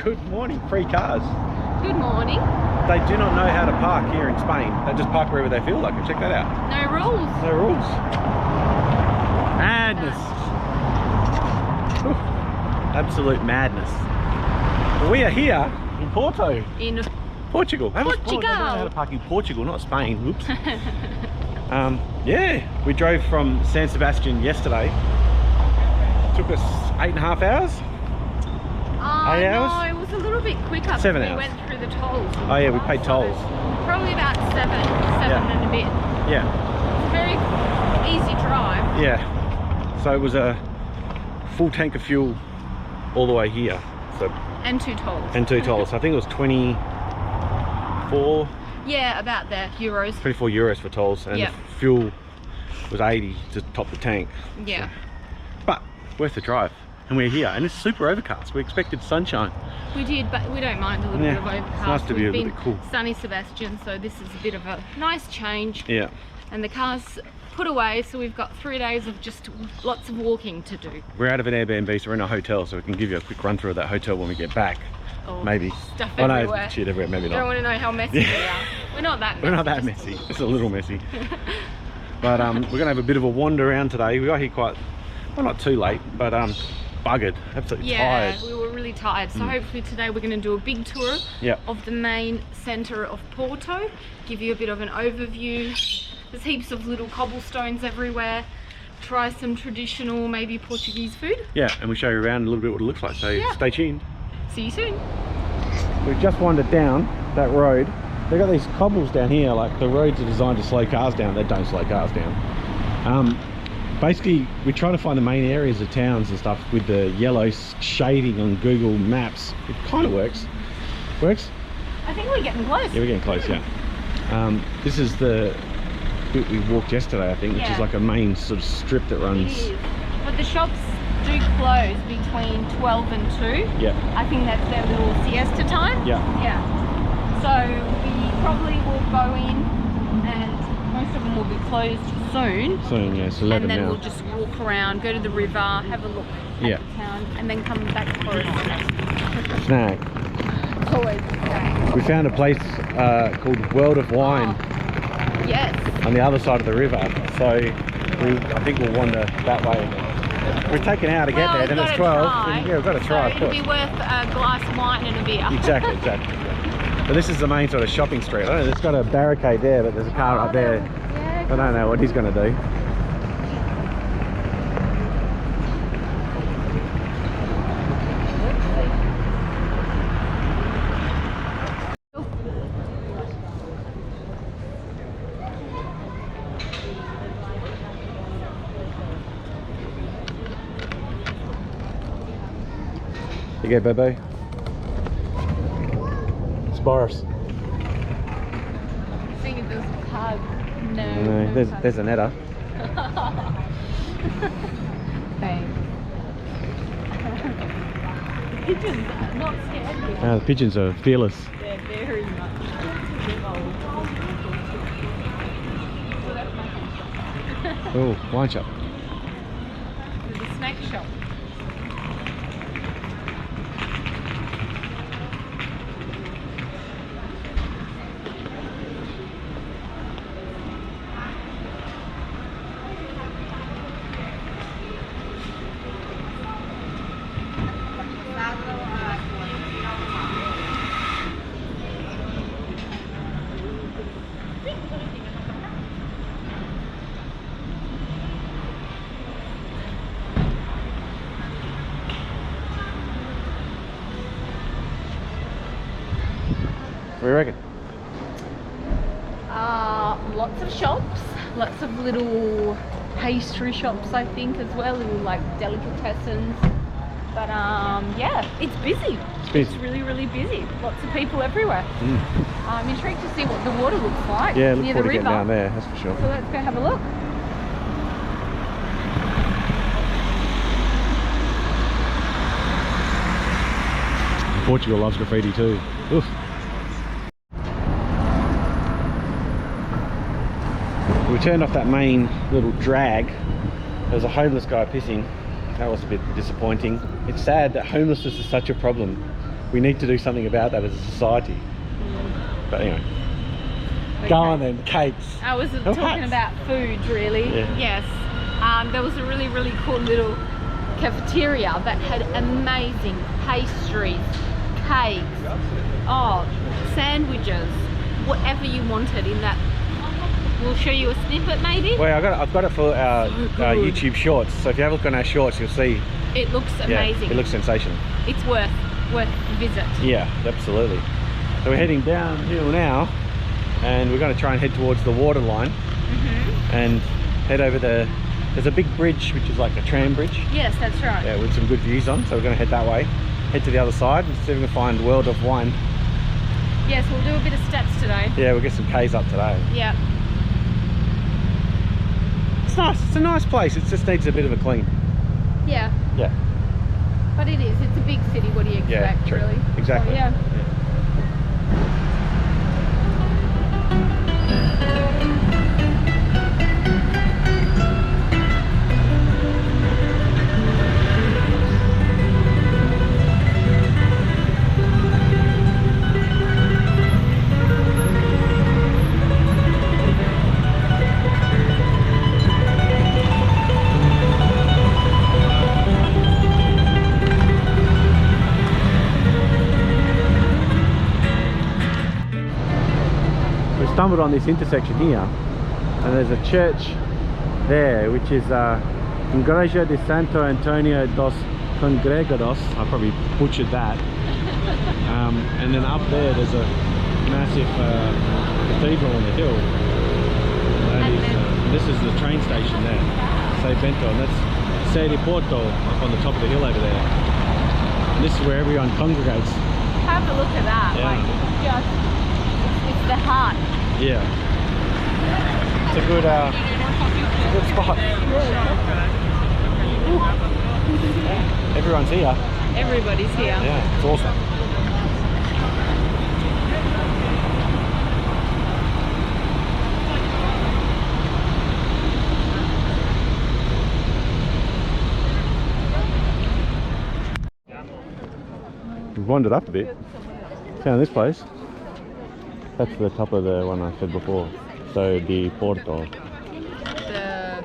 Good morning, free cars. Good morning. They do not know how to park here in Spain. They just park wherever they feel like it. Check that out. No rules. No rules. Madness. Whew. Absolute madness. Well, we are here in Porto. In Portugal. They Portugal. don't know how to park in Portugal, not Spain. Whoops. Yeah, we drove from San Sebastian yesterday. Took us 8.5 hours. 8 hours? No, it was a little bit quicker. 7 hours. We went through the tolls. Oh yeah, we paid tolls. Probably about seven and a bit. Yeah. It's a very easy drive. Yeah. So it was a full tank of fuel all the way here. So And 2 tolls. and 2 tolls. So I think it was 24 Yeah, about there. Euros. euros for tolls, and Yeah. the fuel was 80 to top the tank. Yeah. So, but worth the drive. And we're here, and it's super overcast. We expected sunshine. We did, but we don't mind a little Yeah, bit of overcast. it's nice to be a little bit cool. Sunny Sebastian, so this is a bit of a nice change. Yeah. And the car's put away, so we've got 3 days of just lots of walking to do. We're out of an Airbnb, so we're in a hotel, so we can give you a quick run through of that hotel when we get back. Oh, Maybe. Stuff Oh no, everywhere. shit everywhere, maybe You don't not. want to know how messy we are. We're not that messy. We're not that messy. It's a little messy. But we're gonna have a bit of a wander around today. We got here quite, well, not too late, but buggered, absolutely tired. Yeah, we were really tired. So hopefully today we're going to do a big tour of the main centre of Porto. Give you a bit of an overview. There's heaps of little cobblestones everywhere. Try some traditional, maybe Portuguese food. Yeah, and we'll show you around a little bit what it looks like. So Yeah. stay tuned. See you soon. We've just wandered down that road. They've got these cobbles down here, like the roads are designed to slow cars down. They don't slow cars down. Basically, we try to find the main areas of towns and stuff with the yellow shading on Google Maps. It kind of works. Works? I think we're getting close. Yeah, we're getting close, yeah. This is the bit we walked yesterday, I think, which is like a main sort of strip that runs. It is. But the shops do close between 12 and 2. Yeah. I think that's their little siesta time. Yeah. Yeah. So we probably will go in and most of them will be closed soon. Soon, yeah, it's 11 and then now. we'll just walk around, go to the river, have a look at the town, and then come back for a snack. Snack. It's always a snack. We found a place called World of Wine Yes. on the other side of the river, so I think we'll wander that way. We're taking an hour to get there, then it's 12. Yeah, we've got to try, so of course. it'll be worth a glass of wine and a beer. Exactly, exactly. But this is the main sort of shopping street. I don't know, it's got a barricade there, but there's a car up there. Yeah, I don't know what he's going to do. You go, Bebo. It's Boris. I think there's a pug. No. No, there's Aneta. Thanks. The pigeons are not scared here. The pigeons are fearless. They're very much old. So that's my hand shop. Oh, wine shop. There's a snack shop. What do you reckon? Lots of shops, lots of little pastry shops, I think, as well, little like delicatessens. But yeah, it's busy. It's really, really busy. Lots of people everywhere. I'm intrigued to see what the water looks like Yeah, look near forward the to river. getting down there, that's for sure. So let's go have a look. Portugal loves graffiti too. Oof. We turned off that main little drag. There was a homeless guy pissing. That was a bit disappointing. It's sad that homelessness is such a problem we need to do something about that as a society. But anyway, Okay. go on then, cakes. I was Oh, talking hats. about food, really. Yeah. Yes. There was a really cool little cafeteria that had amazing pastries, cakes, sandwiches, whatever you wanted in that. We'll show you a snippet, maybe. Well, I've got it for our good. YouTube shorts. So if you have a look on our shorts, you'll see. It looks amazing. Yeah, it looks sensational. It's worth a visit. Yeah, absolutely. So we're heading downhill now, and we're going to try and head towards the waterline and head over there's a big bridge which is like a tram bridge. Yes, that's right. Yeah, with some good views on. So we're going to head that way, head to the other side, and see if we can find World of Wine. Yes, we'll do a bit of steps today. Yeah, we'll get some K's up today. Yeah. It's nice. It's a nice place. It just needs a bit of a clean. Yeah. Yeah. But it is. It's a big city. What do you expect, Yeah, true. really? Exactly. So, yeah. Stumbled on this intersection here, and there's a church there which is Igreja de Santo Antonio dos Congregados. I probably butchered that. And then up there's a massive cathedral on the hill. This is the train station there, Sei Bento, and that's Sei de Porto up on the top of the hill over there. And this is where everyone congregates. Have a look at that. Yeah. Like, it's the heart. Yeah, it's a good spot. Everyone's here. Everybody's here. Yeah, it's awesome. We've wandered up a bit. Found this place. That's the top of the one I said before. So the Porto. The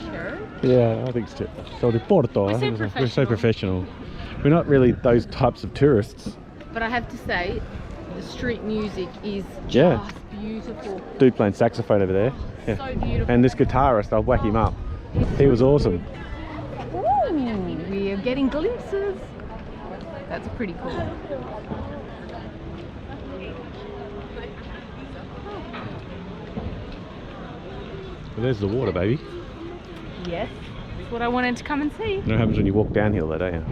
church? Yeah, I think so. So the Porto. We're so professional. We're not really those types of tourists. But I have to say, the street music is just beautiful. Dude playing saxophone over there. Yeah. So beautiful. And this guitarist, I'll whack him up. He was awesome. Ooh, we are getting glimpses. That's pretty cool. Well, there's the water, baby. Yes, that's what I wanted to come and see. You know what happens when you walk downhill though, don't you?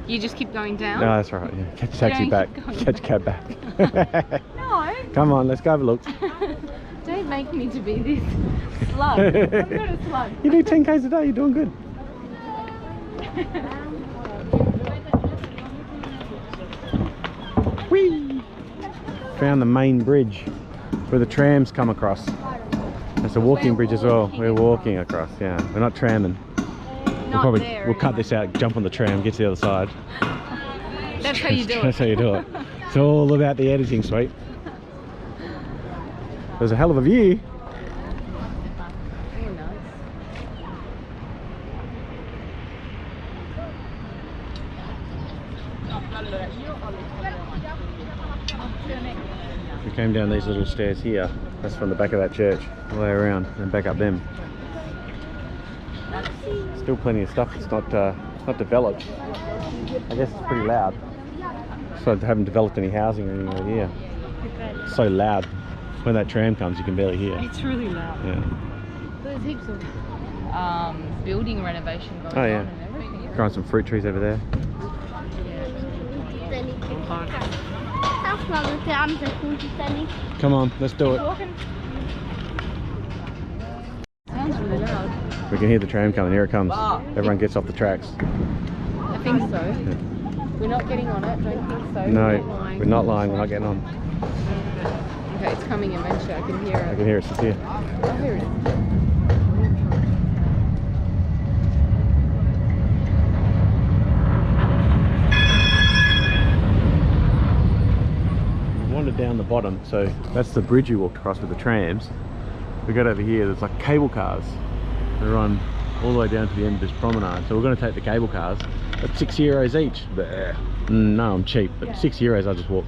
You just keep going down? No, that's right. Yeah. Catch a taxi back. Catch a cab back. No. Come on, let's go have a look. Don't make me to be this slug. I'm not a slug. You do 10 k's a day, you're doing good. Whee! Found the main bridge where the trams come across. It's a walking bridge as well. We're walking across, yeah. We're not tramming. We'll cut this out, jump on the tram, get to the other side. That's how you do it. That's how you do it. It's all about the editing, sweet. There's a hell of a view. Oh, nice. We came down these little stairs here. That's from the back of that church, all the way around and back up them. Still plenty of stuff that's not developed. I guess it's pretty loud. So they haven't developed any housing or anything here. It's so loud. When that tram comes, you can barely hear. It's really loud. Yeah. There's heaps of building renovation going Oh, yeah. on and everything. Growing some fruit trees over there. Come on, let's do it. Sounds really loud. We can hear the tram coming. Here it comes. Everyone gets off the tracks. I think so. Yeah. We're not getting on it, don't think so. No, we're not lying. We're not getting on. Okay, it's coming eventually. I can hear it. I can hear it. It's here. Oh, here it is. down the bottom. So that's the bridge you walked across with the trams. We got over here, there's like cable cars that run all the way down to the end of this promenade. So we're going to take the cable cars at €6 each. No, I'm cheap, but €6 I'll just walk.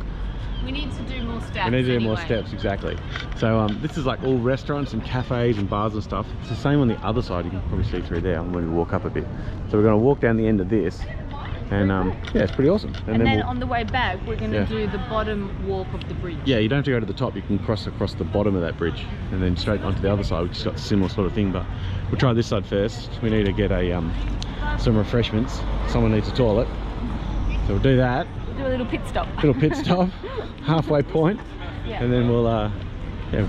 We need to do more steps. We need to do more steps, exactly. So this is like all restaurants and cafes and bars and stuff. It's the same on the other side. You can probably see through there when we walk up a bit. So we're going to walk down the end of this, and yeah, it's pretty awesome. And then on the way back, we're going to do the bottom walk of the bridge. Yeah, you don't have to go to the top. You can cross across the bottom of that bridge and then straight onto the other side, which has got a similar sort of thing. But we'll try this side first. We need to get a some refreshments. Someone needs a toilet, so we'll do that. Do a little pit stop. Halfway point, and then we'll if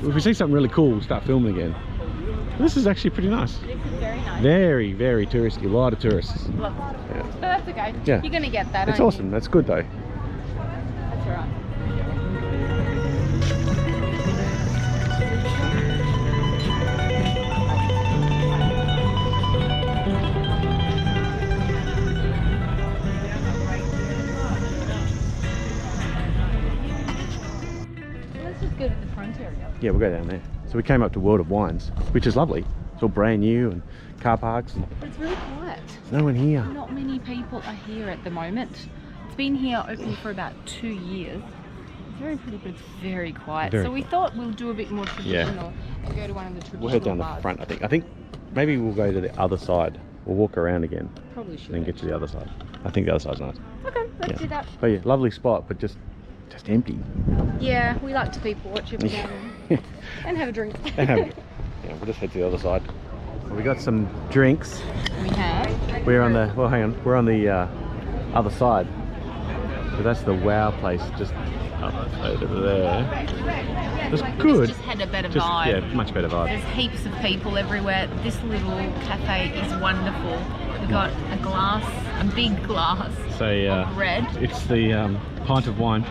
we see something really cool, we'll start filming again. This is actually pretty nice. This is very nice. Very, very touristy. A lot of tourists. Love it. Yeah. But that's okay. Yeah. You're gonna get that. It's awesome. That's good though. That's alright. Yeah, we'll go down there. So we came up to World of Wines, which is lovely. It's all brand new and car parks. But it's really quiet. There's no one here. Not many people are here at the moment. It's been here open for about 2 years. It's very pretty, but it's very quiet. So we thought we'll do a bit more traditional and go to one of the traditional We'll head down bars. the front, I think. I think maybe we'll go to the other side. We'll walk around again. Probably should. And then get to the other side. I think the other side's nice. Okay, let's do that. But yeah, lovely spot, but just empty. Yeah, we like to people watch it and have a drink. Yeah, we'll just head to the other side. Well, we got some drinks. We have. We're on the, well, hang on, we're on the other side. So that's the wow place, just over there. It's good. It's just had a better vibe. Yeah, much better vibe. There's heaps of people everywhere. This little cafe is wonderful. We got a glass, a big glass of red. It's the pint of wine.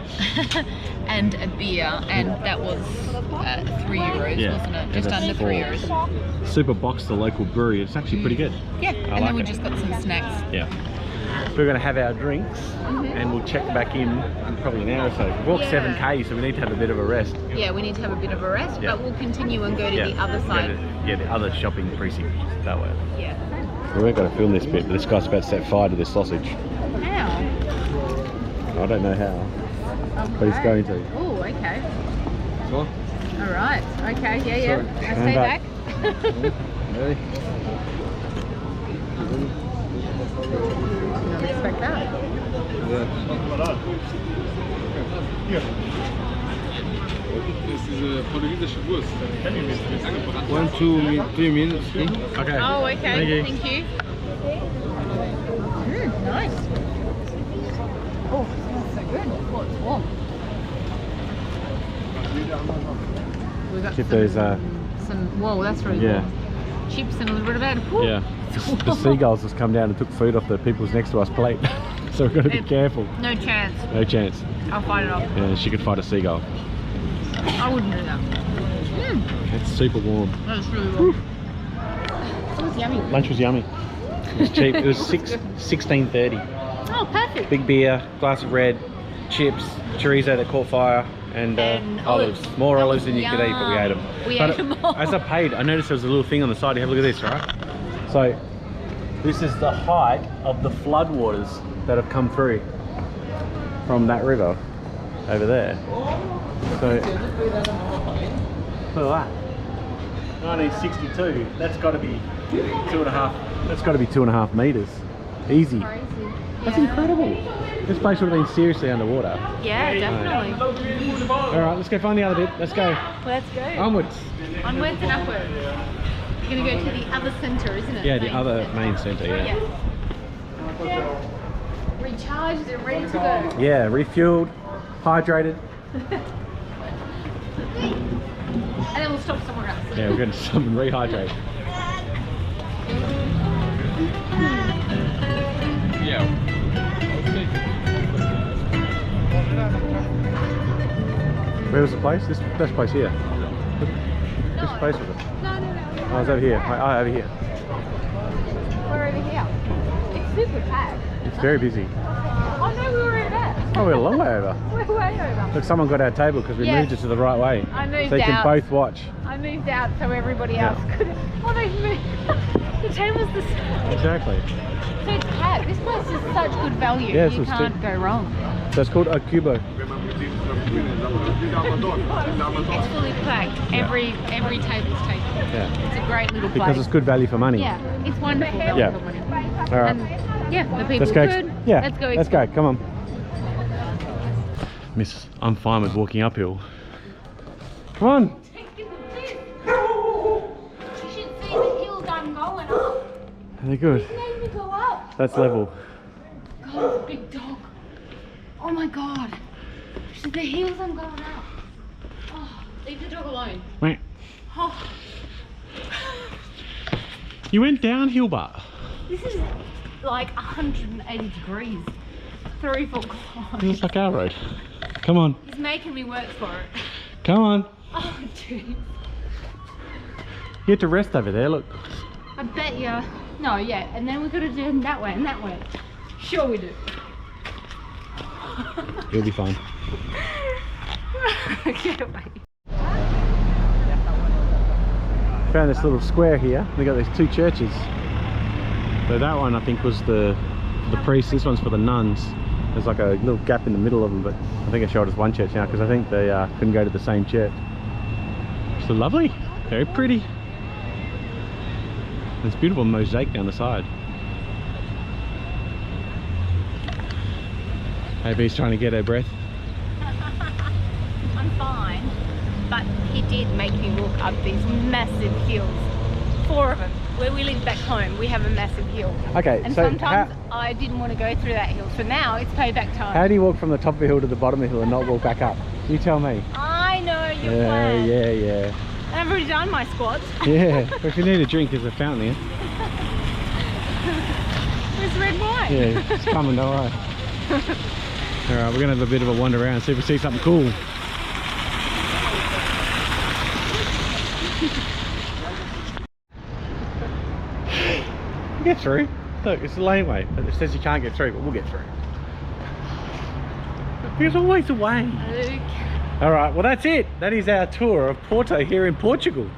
And a beer, and that was €3, wasn't it? Just under €3. Super Box, the local brewery. It's actually pretty good. Yeah, and then we just got some snacks. Yeah. So we're going to have our drinks, and we'll check back in probably an hour or so. We've walked 7k, so we need to have a bit of a rest. Yeah, we need to have a bit of a rest, but we'll continue and go to the other side. The other shopping precinct that way. Yeah. We weren't going to film this bit, but this guy's about to set fire to this sausage. How? I don't know how, but he's going to. Oh, okay. What? All right. Okay. Yeah. Now stay back. Ready? Don't expect that. This is a Portuguese Wurst. 1, 2, 3 minutes. Okay. Oh, okay. Thank you. Nice. Oh, it smells so good. Oh, it's warm. We got some. Whoa, that's really warm. Chips and a little bit of that. Yeah. The seagulls just come down and took food off the people's next to us plate. So we've got to be careful. No chance. No chance. I'll fight it off. Yeah, she could fight a seagull. I wouldn't do that. It's super warm. That was really warm. It was yummy. Lunch was yummy. It was cheap. It was $16.30. Oh, perfect. Big beer, glass of red, chips, chorizo that caught fire, and olives. More olives than you could eat, but we ate them. We ate them all. As I paid, I noticed there was a little thing on the side. Have a look at this, right? So this is the height of the floodwaters that have come through from that river over there. So look at that. 1962. That's got to be 2.5. That's got to be 2.5 meters. Easy. Crazy. That's incredible. This place would have been seriously underwater. Yeah, definitely. All right, let's go find the other bit. Let's go. Let's go. Onwards. Onwards and upwards. We're going to go to the other centre, isn't it? Yeah, the other main centre, yeah. Recharged and ready to go. Yeah, refueled, hydrated. And then we'll stop somewhere else. Yeah, we're going to stop and rehydrate. Yeah. Where was the place? This place here. This place was it? No. Oh, it's over here. Oh, over here. We're over here. It's super packed. It's very busy. Oh no, we were over there. Oh, we're a long way over. We're way way over. Look, someone got our table because we moved it to the right way. I moved so you can out. both watch. I moved out so everybody else could. Oh, they've moved. The table's the same. Exactly. So it's packed. This place is such good value. Yeah, you can't go wrong. So it's called a Cuba. It's fully packed. Every table's taken. Yeah. It's a great little place. Because it's good value for money. Yeah, it's wonderful value for money. All right. And yeah, the people Let's go. good. Yeah. Let's go. Let's go. Come on. Miss, I'm fine with walking uphill. Come on. You should see the hills I'm going up. They're good. He's made me go up. That's level. God, it's a big dog. Oh my God. The hills I'm going up. Oh, leave the dog alone. Wait. Oh. You went downhill, but. This is like 180 degrees. 3-4 climb. It's like our road. Come on. He's making me work for it. Come on. Oh, dude. You have to rest over there, look. I bet you. No, yeah. And then we've got to do it that way and that way. Sure we do. You'll be fine. I can't wait. Found this little square here. They got these two churches. So that one I think was the priests. This one's for the nuns. There's like a little gap in the middle of them, but I think I showed us one church now because I think they couldn't go to the same church. So lovely, very pretty. There's beautiful mosaic down the side. AB's trying to get her breath. I'm fine, but he did make me walk up these massive hills. 4 of them. Where we live back home, we have a massive hill. Okay, and so sometimes I didn't want to go through that hill, so now it's payback time. How do you walk from the top of the hill to the bottom of the hill and not walk back up? You tell me. I know your plan. Yeah. And I've already done my squats. Yeah, but if you need a drink, there's a fountain here. There's red wine. Yeah, it's coming, don't worry. Alright, we're going to have a bit of a wander around, see if we see something cool. Get through. Look, it's a laneway, but it says you can't get through, but we'll get through. There's always a way. Okay. Alright, well that's it. That is our tour of Porto here in Portugal.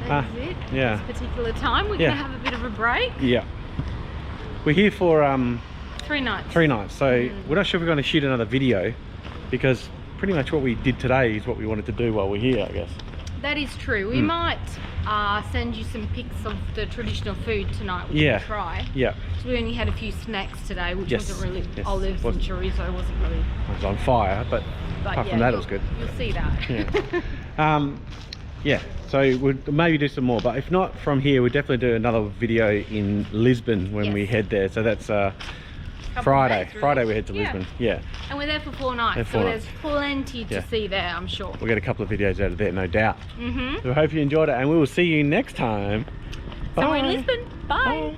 That is it. Yeah. This particular time, we're going to have a bit of a break. Yeah. We're here for 3 nights. 3 nights, so we're not sure if we're going to shoot another video because pretty much what we did today is what we wanted to do while we're here, I guess. That is true. We might send you some pics of the traditional food tonight, which we'll try. Yeah. So we only had a few snacks today, which wasn't really olives and chorizo. Wasn't really. It was on fire, but apart from that, it was good. You'll see that. Yeah. Yeah. So we'll maybe do some more, but if not from here, we'll definitely do another video in Lisbon when we head there. So that's Friday. Days, really. Friday we head to Lisbon. Yeah. And we're there for 4 nights, so there's plenty to see there, I'm sure. We'll get a couple of videos out of there, no doubt. So we hope you enjoyed it, and we will see you next time. Bye. So we're in Lisbon. Bye.